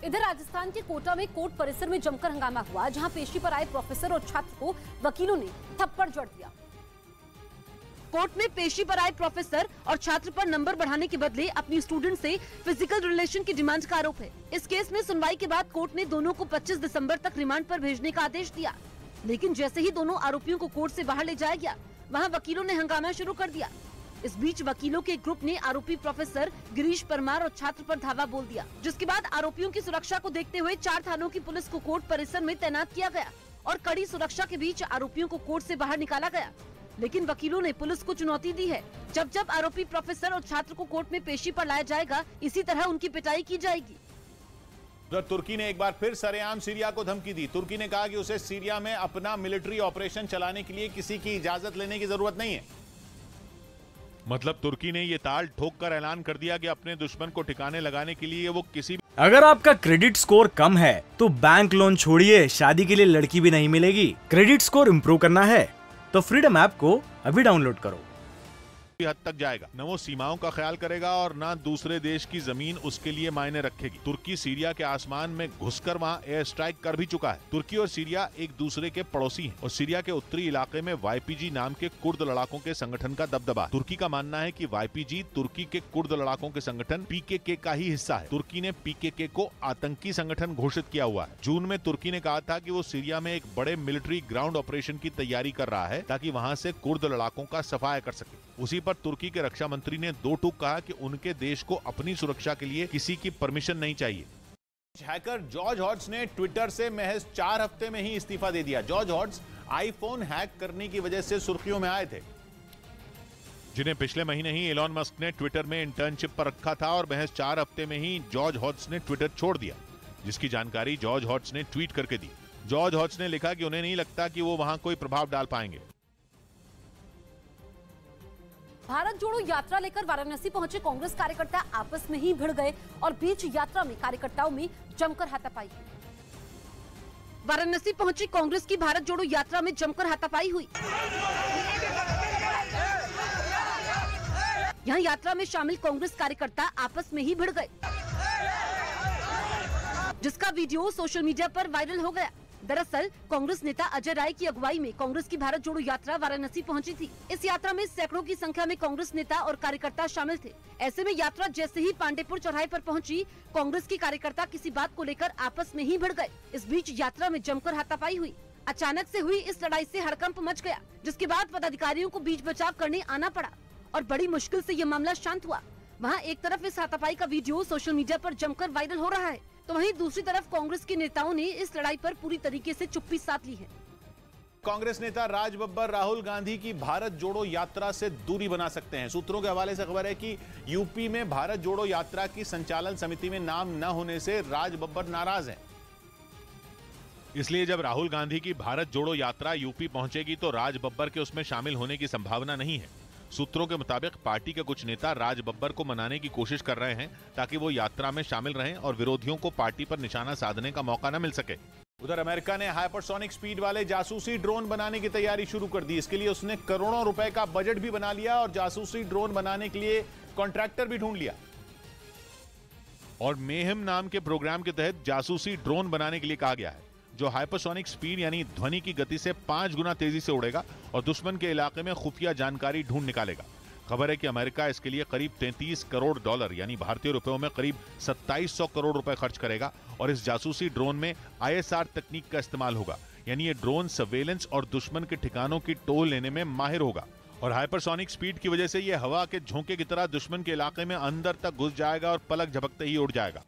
इधर राजस्थान के कोटा में कोर्ट परिसर में जमकर हंगामा हुआ, जहां पेशी पर आए प्रोफेसर और छात्र को वकीलों ने थप्पड़ जड़ दिया। कोर्ट में पेशी पर आए प्रोफेसर और छात्र पर नंबर बढ़ाने के बदले अपनी स्टूडेंट से फिजिकल रिलेशन की डिमांड का आरोप है। इस केस में सुनवाई के बाद कोर्ट ने दोनों को 25 दिसंबर तक रिमांड पर भेजने का आदेश दिया, लेकिन जैसे ही दोनों आरोपियों को कोर्ट से बाहर ले जाया गया, वहां वकीलों ने हंगामा शुरू कर दिया। इस बीच वकीलों के एक ग्रुप ने आरोपी प्रोफेसर गिरीश परमार और छात्र पर धावा बोल दिया, जिसके बाद आरोपियों की सुरक्षा को देखते हुए 4 थानों की पुलिस को कोर्ट परिसर में तैनात किया गया और कड़ी सुरक्षा के बीच आरोपियों को कोर्ट से बाहर निकाला गया। लेकिन वकीलों ने पुलिस को चुनौती दी है, जब जब आरोपी प्रोफेसर और छात्र को कोर्ट में पेशी पर लाया जाएगा, इसी तरह उनकी पिटाई की जाएगी। उधर तुर्की ने एक बार फिर सरेआम सीरिया को धमकी दी। तुर्की ने कहा कि उसे सीरिया में अपना मिलिट्री ऑपरेशन चलाने के लिए किसी की इजाजत लेने की जरूरत नहीं है। मतलब तुर्की ने ये ताल ठोक कर ऐलान कर दिया कि अपने दुश्मन को ठिकाने लगाने के लिए वो किसी भी... अगर आपका क्रेडिट स्कोर कम है तो बैंक लोन छोड़िए, शादी के लिए लड़की भी नहीं मिलेगी। क्रेडिट स्कोर इम्प्रूव करना है तो फ्रीडम ऐप को अभी डाउनलोड करो। हद तक जाएगा, न वो सीमाओं का ख्याल करेगा और न दूसरे देश की जमीन उसके लिए मायने रखेगी। तुर्की सीरिया के आसमान में घुसकर वहां एयर स्ट्राइक कर भी चुका है। तुर्की और सीरिया एक दूसरे के पड़ोसी हैं और सीरिया के उत्तरी इलाके में YPG नाम के कुर्द लड़ाकों के संगठन का दबदबा। तुर्की का मानना है कि YPG तुर्की के कुर्द लड़ाकों के संगठन PKK का ही हिस्सा है। तुर्की ने PKK को आतंकी संगठन घोषित किया हुआ है। जून में तुर्की ने कहा था कि वो सीरिया में एक बड़े मिलिट्री ग्राउंड ऑपरेशन की तैयारी कर रहा है ताकि वहां से कुर्द लड़ाकों का सफाया कर सके। उसी पर तुर्की के रक्षा मंत्री ने 2 टूक कहा कि उनके देश को अपनी सुरक्षा के लिए किसी की परमिशन नहीं चाहिए। हैकर जॉर्ज हॉट्स ने ट्विटर से महज 4 हफ्ते में ही इस्तीफा दे दिया। जॉर्ज हॉट्स आईफोन हैक करने की वजह से सुर्खियों में आए थे, जिन्हें पिछले महीने ही एलॉन मस्क ने ट्विटर में इंटर्नशिप पर रखा था और महज 4 हफ्ते में ही जॉर्ज हॉट्स ने ट्विटर छोड़ दिया, जिसकी जानकारी जॉर्ज हॉट्स ने ट्वीट करके दी। जॉर्ज हॉट्स ने लिखा कि उन्हें नहीं लगता कि वो वहां कोई प्रभाव डाल पाएंगे। भारत जोड़ो यात्रा लेकर वाराणसी पहुंचे कांग्रेस कार्यकर्ता आपस में ही भिड़ गए और बीच यात्रा में कार्यकर्ताओं में जमकर हाथापाई हुई। वाराणसी पहुंची कांग्रेस की भारत जोड़ो यात्रा में जमकर हाथापाई हुई। यहां यात्रा में शामिल कांग्रेस कार्यकर्ता आपस में ही भिड़ गए, जिसका वीडियो सोशल मीडिया पर वायरल हो गया। दरअसल कांग्रेस नेता अजय राय की अगुवाई में कांग्रेस की भारत जोड़ो यात्रा वाराणसी पहुंची थी। इस यात्रा में सैकड़ों की संख्या में कांग्रेस नेता और कार्यकर्ता शामिल थे। ऐसे में यात्रा जैसे ही पांडेपुर चौराहे पर पहुंची, कांग्रेस की कार्यकर्ता किसी बात को लेकर आपस में ही भिड़ गए। इस बीच यात्रा में जमकर हाथापाई हुई। अचानक से हुई इस लड़ाई से हड़कंप मच गया, जिसके बाद पदाधिकारियों को बीच बचाव करने आना पड़ा और बड़ी मुश्किल से ये मामला शांत हुआ। वहाँ एक तरफ इस हाथापाई का वीडियो सोशल मीडिया पर जमकर वायरल हो रहा है, तो वहीं दूसरी तरफ कांग्रेस के नेताओं ने इस लड़ाई पर पूरी तरीके से चुप्पी साध ली है। कांग्रेस नेता राज बब्बर राहुल गांधी की भारत जोड़ो यात्रा से दूरी बना सकते हैं। सूत्रों के हवाले से खबर है कि यूपी में भारत जोड़ो यात्रा की संचालन समिति में नाम न होने से राज बब्बर नाराज हैं। इसलिए जब राहुल गांधी की भारत जोड़ो यात्रा यूपी पहुंचेगी तो राज बब्बर के उसमें शामिल होने की संभावना नहीं है। सूत्रों के मुताबिक पार्टी के कुछ नेता राज बब्बर को मनाने की कोशिश कर रहे हैं ताकि वो यात्रा में शामिल रहें और विरोधियों को पार्टी पर निशाना साधने का मौका न मिल सके। उधर अमेरिका ने हाइपरसोनिक स्पीड वाले जासूसी ड्रोन बनाने की तैयारी शुरू कर दी। इसके लिए उसने करोड़ों रुपए का बजट भी बना लिया और जासूसी ड्रोन बनाने के लिए कॉन्ट्रैक्टर भी ढूंढ लिया। और मेहम नाम के प्रोग्राम के तहत जासूसी ड्रोन बनाने के लिए कहा गया है, जो हाइपरसोनिक स्पीड यानी ध्वनि की गति से 5 गुना तेजी से उड़ेगा और दुश्मन के इलाके में खुफिया जानकारी ढूंढ निकालेगा। खबर है कि अमेरिका इसके लिए करीब $33 करोड़ यानी भारतीय रुपयों में करीब 2700 करोड़ रुपए खर्च करेगा और इस जासूसी ड्रोन में ISR तकनीक का इस्तेमाल होगा, यानी ये ड्रोन सर्वेलेंस और दुश्मन के ठिकानों की टोल लेने में माहिर होगा। और हाइपरसोनिक स्पीड की वजह से ये हवा के झोंके की तरह दुश्मन के इलाके में अंदर तक घुस जाएगा और पलक झपकते ही उड़ जाएगा।